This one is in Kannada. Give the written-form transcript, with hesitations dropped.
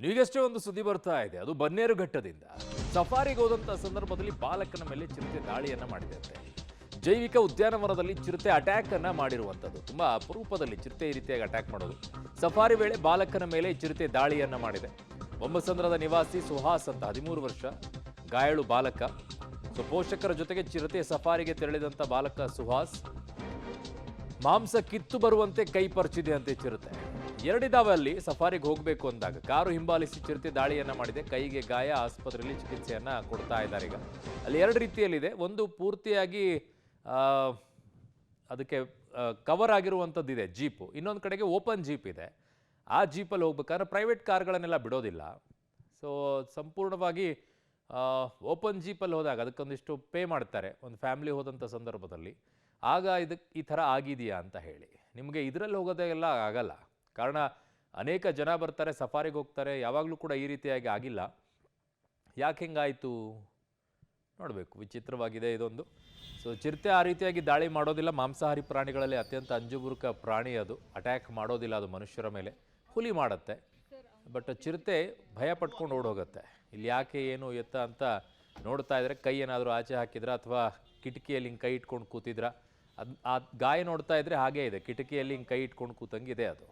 ಈಗಷ್ಟೇ ಒಂದು ಸುದ್ದಿ ಬರ್ತಾ ಇದೆ. ಅದು ಬನ್ನೇರುಘಟ್ಟದಿಂದ ಸಫಾರಿಗೆ ಹೋದಂತ ಸಂದರ್ಭದಲ್ಲಿ ಬಾಲಕನ ಮೇಲೆ ಚಿರತೆ ದಾಳಿಯನ್ನ ಮಾಡಿದಂತೆ. ಜೈವಿಕ ಉದ್ಯಾನವನದಲ್ಲಿ ಚಿರತೆ ಅಟ್ಯಾಕ್ ಅನ್ನ ಮಾಡಿರುವಂತದ್ದು. ತುಂಬಾ ಅಪರೂಪದಲ್ಲಿ ಚಿರತೆ ಈ ರೀತಿಯಾಗಿ ಅಟ್ಯಾಕ್ ಮಾಡೋದು. ಸಫಾರಿ ವೇಳೆ ಬಾಲಕನ ಮೇಲೆ ಚಿರತೆ ದಾಳಿಯನ್ನ ಮಾಡಿದೆ. ಬೊಮ್ಮಸಂದ್ರದ ನಿವಾಸಿ ಸುಹಾಸ್ ಅಂತ 13 ವರ್ಷ ಗಾಯಾಳು ಬಾಲಕ. ಪೋಷಕರ ಜೊತೆಗೆ ಚಿರತೆ ಸಫಾರಿಗೆ ತೆರಳಿದಂತ ಬಾಲಕ ಸುಹಾಸ್ ಮಾಂಸ ಕಿತ್ತು ಬರುವಂತೆ ಕೈ ಪರ್ಚಿದೆ ಅಂತೆ ಚಿರತೆ. ಎರಡಿದಾವೆ ಅಲ್ಲಿ ಸಫಾರಿಗೆ ಹೋಗಬೇಕು ಅಂದಾಗ ಕಾರು ಹಿಂಬಾಲಿಸಿ ಚಿರತೆ ದಾಳಿಯನ್ನ ಮಾಡಿದೆ. ಕೈಗೆ ಗಾಯ, ಆಸ್ಪತ್ರೆಯಲ್ಲಿ ಚಿಕಿತ್ಸೆಯನ್ನ ಕೊಡ್ತಾ ಇದ್ದಾರೆ. ಈಗ ಅಲ್ಲಿ ಎರಡು ರೀತಿಯಲ್ಲಿದೆ. ಒಂದು ಪೂರ್ತಿಯಾಗಿ ಅದಕ್ಕೆ ಕವರ್ ಆಗಿರುವಂಥದ್ದಿದೆ ಜೀಪು, ಇನ್ನೊಂದು ಕಡೆಗೆ ಓಪನ್ ಜೀಪ್ ಇದೆ. ಆ ಜೀಪಲ್ಲಿ ಹೋಗ್ಬೇಕಾದ್ರೆ ಪ್ರೈವೇಟ್ ಕಾರ್ಗಳನ್ನೆಲ್ಲ ಬಿಡೋದಿಲ್ಲ. ಸೊ ಸಂಪೂರ್ಣವಾಗಿ ಓಪನ್ ಜೀಪಲ್ಲಿ ಹೋದಾಗ ಅದಕ್ಕೊಂದಿಷ್ಟು ಪೇ ಮಾಡ್ತಾರೆ ಒಂದು ಫ್ಯಾಮಿಲಿ ಹೋದಂಥ ಸಂದರ್ಭದಲ್ಲಿ. ಆಗ ಈ ಥರ ಆಗಿದೆಯಾ ಅಂತ ಹೇಳಿ ನಿಮಗೆ ಇದರಲ್ಲಿ ಹೋಗೋದೆಲ್ಲ ಆಗಲ್ಲ. ಕಾರಣ ಅನೇಕ ಜನ ಬರ್ತಾರೆ, ಸಫಾರಿಗೆ ಹೋಗ್ತಾರೆ, ಯಾವಾಗಲೂ ಕೂಡ ಈ ರೀತಿಯಾಗಿ ಆಗಿಲ್ಲ. ಯಾಕೆ ಹಿಂಗಾಯಿತು ನೋಡಬೇಕು. ವಿಚಿತ್ರವಾಗಿದೆ ಇದೊಂದು. ಸೊ ಚಿರತೆ ಆ ರೀತಿಯಾಗಿ ದಾಳಿ ಮಾಡೋದಿಲ್ಲ. ಮಾಂಸಾಹಾರಿ ಪ್ರಾಣಿಗಳಲ್ಲಿ ಅತ್ಯಂತ ಅಂಜುಬುರುಕ ಪ್ರಾಣಿ ಅದು. ಅಟ್ಯಾಕ್ ಮಾಡೋದಿಲ್ಲ ಅದು ಮನುಷ್ಯರ ಮೇಲೆ. ಹುಲಿ ಮಾಡುತ್ತೆ, ಬಟ್ ಚಿರತೆ ಭಯ ಪಟ್ಕೊಂಡು ಓಡೋಗುತ್ತೆ. ಇಲ್ಲಿ ಯಾಕೆ ಏನು ಎತ್ತ ಅಂತ ನೋಡ್ತಾ ಇದ್ರೆ ಕೈ ಏನಾದರೂ ಆಚೆ ಹಾಕಿದ್ರ ಅಥವಾ ಕಿಟಕಿಯಲ್ಲಿ ಹಿಂಗೆ ಕೈ ಇಟ್ಕೊಂಡು ಕೂತಿದ್ರ. ಆ ಗಾಯ ನೋಡ್ತಾ ಇದ್ರೆ ಹಾಗೇ ಇದೆ, ಕಿಟಕಿಯಲ್ಲಿ ಹಿಂಗೆ ಕೈ ಇಟ್ಕೊಂಡು ಕೂತಂಗಿದೆ ಅದು.